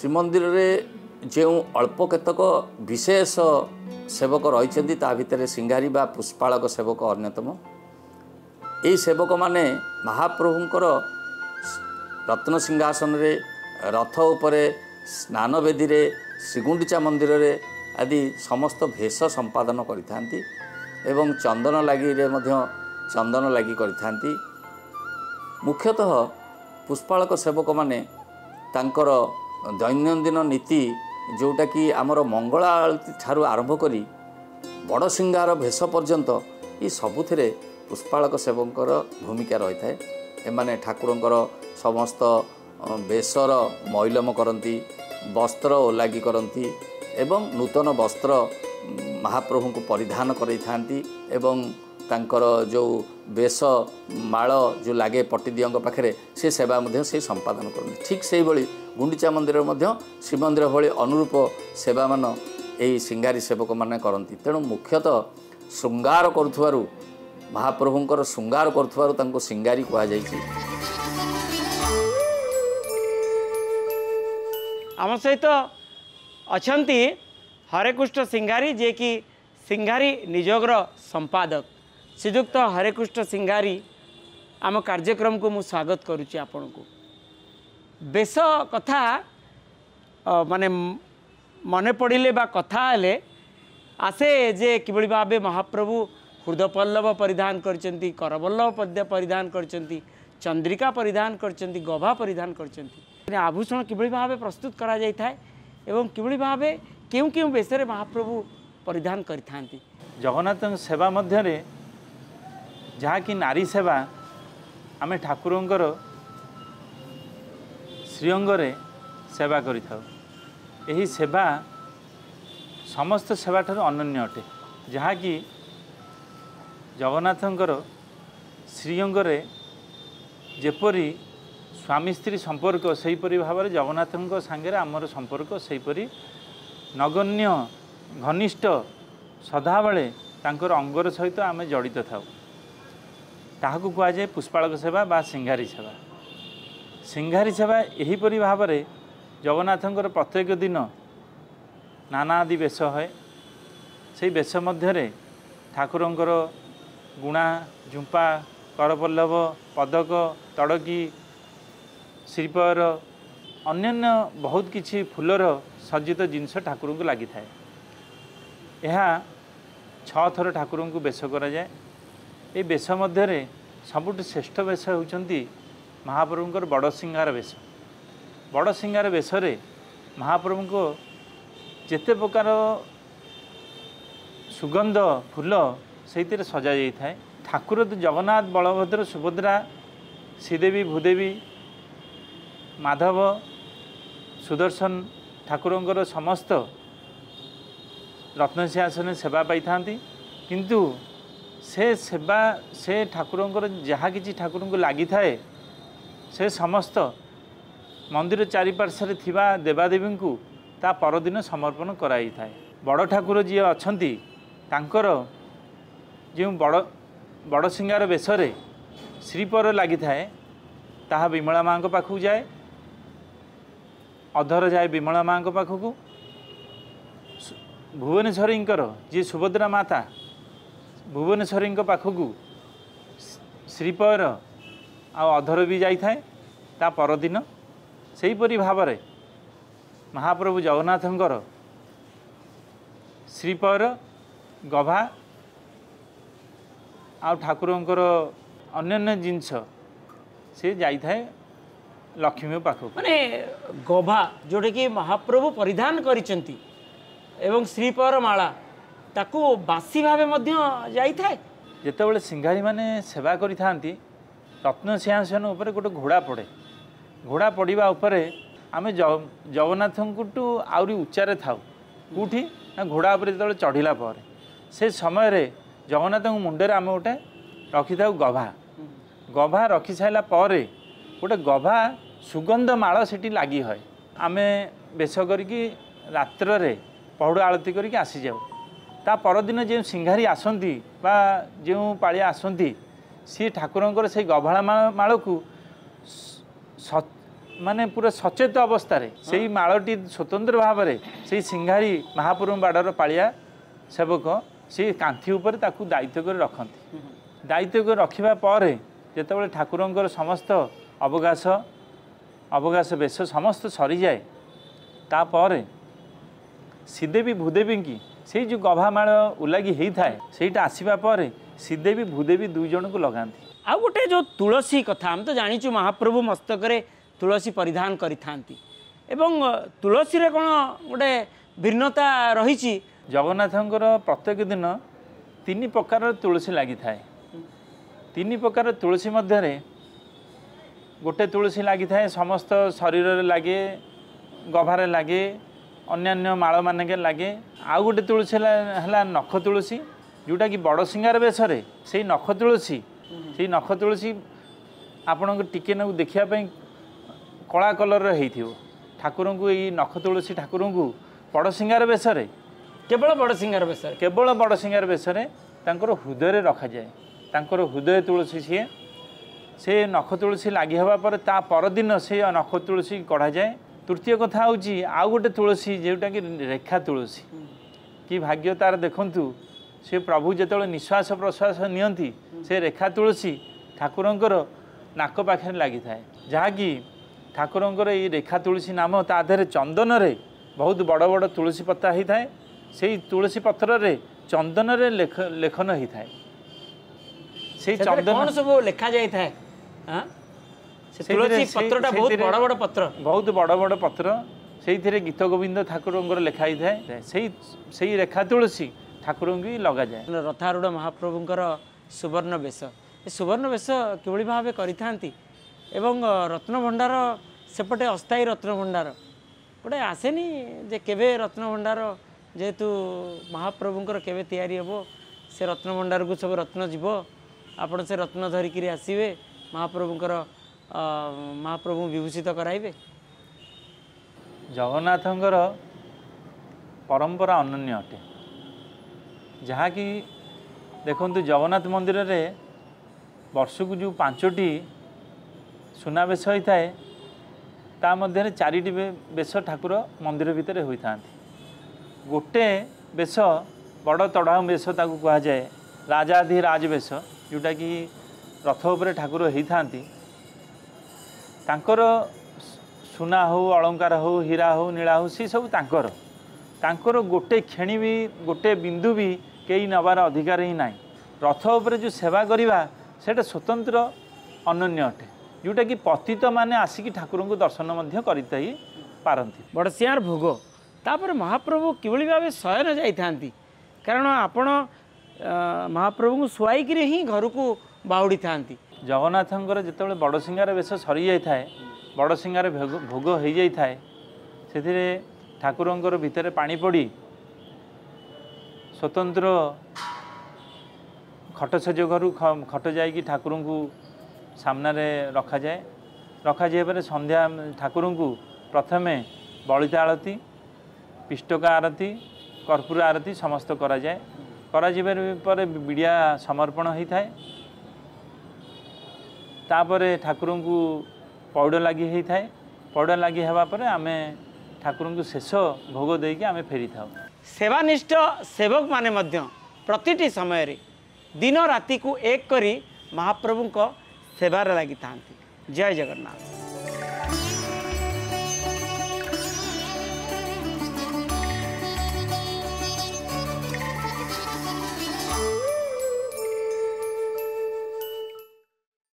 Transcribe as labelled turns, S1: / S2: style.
S1: श्रीमंदिर रे जो अल्प केतक विशेष सेवक रही ता भितर सिंगारी बा पुष्पालक सेवक अन्यतम। यही सेवक माने महाप्रभुंकर रत्न सिंहासन रे रथ उपरे स्नान वेदी रे श्रीगुंडीचा मंदिर रे आदि समस्त भेष संपादन करिथांती एवं चंदन लागी रे मध्य चंदन लागी करिथांती। मुख्यतः पुष्पालक सेवक माने तांकर दैनंदिन नीति जोटा कि आमर मंगला आरती ठारू आरंभ करी बड़ सिंगार भेष पर्यंत ये सबुथिरे पुष्पालक सेवकर भूमिका रही थाए। एमाने ठाकुरंकर समस्त बेसर मैलम करती, वस्त्र ओलागी करती एवं नूतन वस्त्र महाप्रभु को परिधान करती एवं तांकर जो बेस माल जो लगे पट्टीदियों पाखे से सेवा से संपादन करते। ठीक से भाई गुंडीचा मंदिर श्रीमंदिर भाई अनुरूप सेवा मान यही सिंगारी सेवक मैंने करती। तेणु मुख्यतः श्रृंगार करुथुवारु महाप्रभुंकर श्रृंगार करुथुवारु सिंगारी कहुई।
S2: आम सहित अछंती हरेकृष्ण सिंगारी जे कि सिंगारी निजोगर संपादक श्रीजुक्त हरेकृष्ण सिंगारी आम कार्यक्रम को मु स्वागत करुच्ची। आपण को बेस कथा माने मने पड़े बा कथा हेले आसे जे किभली भावे महाप्रभु हृदयपल्लव परिधान करचंती, करवल्लभ परिधान करचंती, चंद्रिका परिधान करचंती, गभा परिधान करचंती। आभूषण किभली भावे प्रस्तुत करा जाय थाए एवं किभली भावे केउ केउ बेसरे महाप्रभु परिधान करिथांती।
S3: जगन्नाथ सेवा मध्यरे जहाँ कि नारी सेवा आमे ठाकुरंकर श्रीअंगरे सेवा करिथाउ। एही सेवा समस्त सेवा ठार अनन्य अटे। जहाँ कि जगन्नाथंकर श्रीअंगरे जेपरी स्वामी स्त्री संपर्क सेहीपरि भाव में जगन्नाथंक सांगे आमर संपर्क सेहीपरि नगण्य घनिष्ठ सदाबले तांकर अंगर सहित आमे जड़ित थाउ। ताहाकु कुआ जाए पुष्पालक सेवा बा सिंगारी सेवा। सिंगारी सेवा एहीपरि भाव में जगन्नाथंकर प्रत्येक दिन नाना आदि बेश है। से बेश मध्य ठाकुरंकर गुणा, झुंपा, करपल्लव, पदक, तड़की, श्रीपर अन्यान्य बहुत किछि फुलर सज्जित जिनस ठाकुर को लगी थाए। यह 6 थर ठाकुर को बेश करा जाए। ये बेश मध्य सबुठ श्रेष्ठ बेश होउचंती महाप्रभुंकर बड़ सिंगार बेश। बड़ सिंगार बेशरे महाप्रभु को जेते प्रकार सुगंध फूल से सजा जाई थाए। ठाकुर तो जगन्नाथ, बलभद्र, सुभद्रा, श्रीदेवी, भूदेवी, माधव, सुदर्शन ठाकुरंकर समस्त रत्न सिंहासन सेवा पाई थांती। किंतु से सेवा से ठाकुरंकर जहाँ किछि ठाकुर को लगी थाए से समस्त मंदिर चारिपार्श्वे थिबा देवादेवी को ता परदिन समर्पण कराई थाए। बड़ ठाकुर जी अछंती तांकर जो बड़ सिंगार बेशरे श्रीपर लगी थाए ताहा विमला माँ को पाखु जाए, अधर जाए विमला माँ को पाखु। भुवनेश्वरींकर जी सुभद्रा माता भुवनेश्वरी पाखु श्रीपर आ अधर भी जाई थाए। ता परदिन सेहीपरि भाव में महाप्रभु जगन्नाथंकर श्रीपर, गभा आ ठाकुरंकर अन्यान्य जिनस से जाई थाए लक्ष्मी पाखु।
S2: माने गभा जोटे कि महाप्रभु परिधान करिसेंती एवं श्रीपर माला ताकू बासी भावे मध्य जाई थाए।
S3: जेतेबेले सिंगारी माने सेवा करि थांती रत्न सिंहासन उपरे गोटे घोड़ा पड़े। घोड़ा पड़िबा उपरे आमे जगन्नाथंकुटू आउरी उच्चारे थाउ। कोठी ना घोड़ा उपरे जेतेबेले चढ़िला पर से समय रे जगन्नाथ मुंडे आम गोटे रखी था गभा। गभा रखी सारा पर गोटे गभा सुगंध माल से लगी है। आम बेश करके रात्र रे पहुड़ आलती करके आसी जाऊ। ता परदिन जो सिंगारी आसती बा जो पालिया आसती सी ठाकुरंकर से गभाड़ा माल को माने पूरा सचेत अवस्था से मालटी स्वतंत्र भाव में से सिंघारी महाप्रभु बाड़र पालिया सेवक से कांथी उपर ताकू दायित्व कर रखती दायित्व कर रखा पर जिते ठाकुर समस्त अवकाश बेश समस्त सरी जाए तापर श्रीदेवी भूदेवी की से जो गभामाल उलागी होता है ସେଇଟା आसवा पर श्रीदेवी भूदेवी दुई जन को लगाती।
S2: आ गोटे जो तुलसी कथा हम तो जानीचु महाप्रभु मस्तक तुलसी परिधान करिथांती एवं तुलसी रे कौन गोटे भिन्नता रही।
S3: जगन्नाथंकर प्रत्येक दिन 3 प्रकार तुलसी लगी थाए 3 प्रकार तुलसी मध्य गोटे तुलसी लगी थाए समस्त शरीर लगे गभारे लगे अन्यान्य माल मानके लगे आउ गोटे तुलसी है नख तुलसी जोटा कि बड़ सिंगार बेसरे से नख तुलसी से नख तुलसी आपण टिके ना देखापी कला कलर ठाकुर को यही नख तुलसी ठाकुर को बड़ सिंगार बेसरे
S2: केवल बड़ सिंगार बेसरे
S3: केवल बड़ सिंगार बेसरे हृदय रखा जाए हृदय तुलसी सी से नख तुलसी लगी हवा पर ता परदिन से नख तुलसी कढ़ा जाए। तृतीय कथा हूँ आउ गोटे तुलसी जोटा कि रेखा तुलसी कि भाग्य तार देखु से प्रभु जो निश्वास प्रश्वास नियंती से रेखा तुलसी ठाकुरंकर नाक पाखे लगी थाए जहाँकि ठाकुरंकर ये रेखा तुलसी नाम ता देहरे चंदन रे बहुत बड़ बड़ तुलसी पत्ता होता है से तुलसी पत्र रे चंदन रे लेखन होता है से
S2: चंदन सब लिखा जाए था तुलसी पत्रटा बहुत बड़ बड़ पत्र
S3: बहुत बड़ बड़ पत्र से गीत गोविंद ठाकुर लिखाई थाए से रेखा तुलसी ठाकुर की लग जाए।
S2: रथारूढ़ महाप्रभुंकर सुवर्ण बेश सुवर्ण बेश किभली भाव करिथांती एवं रत्न भंडार सेपटे अस्थायी रत्न भंडार गोटे आसेनी जे केवे रत्न भंडार जेहेतु महाप्रभुंकर केवे तैयारी हेबो से रत्न भंडार को सब रत्न जीव आपण से रत्न धरिकी आसवे महाप्रभुंकर महाप्रभु विभूषित कराइबे।
S3: जगन्नाथंकर परंपरा अनन्य अटे जहाँ कि देखंतु जगन्नाथ मंदिर रे वर्ष को जो 5टी सुनावेश होता है ता मध्य 4टी बेश ठाकुर मंदिर भितर होता है गोटे बेश बड़ तड़ा बेश ताकू कह जाए राजाधिराज बेश जोटा कि रथ उपरे ठाकुर होता तांकर सुना हो अलंकार हो हीरा हो नीला हो सी सब तांकर गोटे खेणी भी गोटे बिंदु भी कई नबार अधिकार ही ना रथ उपरे जो सेवा करवा सेटा स्वतंत्र अनन्य अटे जोटा कि पतित माने आसिक ठाकुर को दर्शन करते पारती।
S2: बड़सियार भोग तापर महाप्रभु किभली भाव शयन जाइथांती कारण आपण महाप्रभु को शुआईक ही घर को बाहुड़ी थांती।
S3: जगन्नाथंकर जिते बड़ सिंगार बेश सरी जाए बड़ सिंगार भोग हो जाए से ठाकुरंकर भितर पानी पड़ी स्वतंत्र खट सेज घर खट जाकि ठाकुर को सामने रखा जाए पर संध्या ठाकुर को प्रथमे बलिता आरती पिष्टका आरती कर्पूर आरती समस्त करा पर बिड़िया समर्पण होता है तापर ठाकुर को पौड़ लगी होता है पौड़ लगी हवा पर आमे ठाकुर को शेष भोग देकी आमे फेरी था।
S2: सेवानिष्ठ सेवक माने मध्य प्रतिटी समय रे दिन राति को एक करी महाप्रभु को सेवार लगी था। जय जगन्नाथ।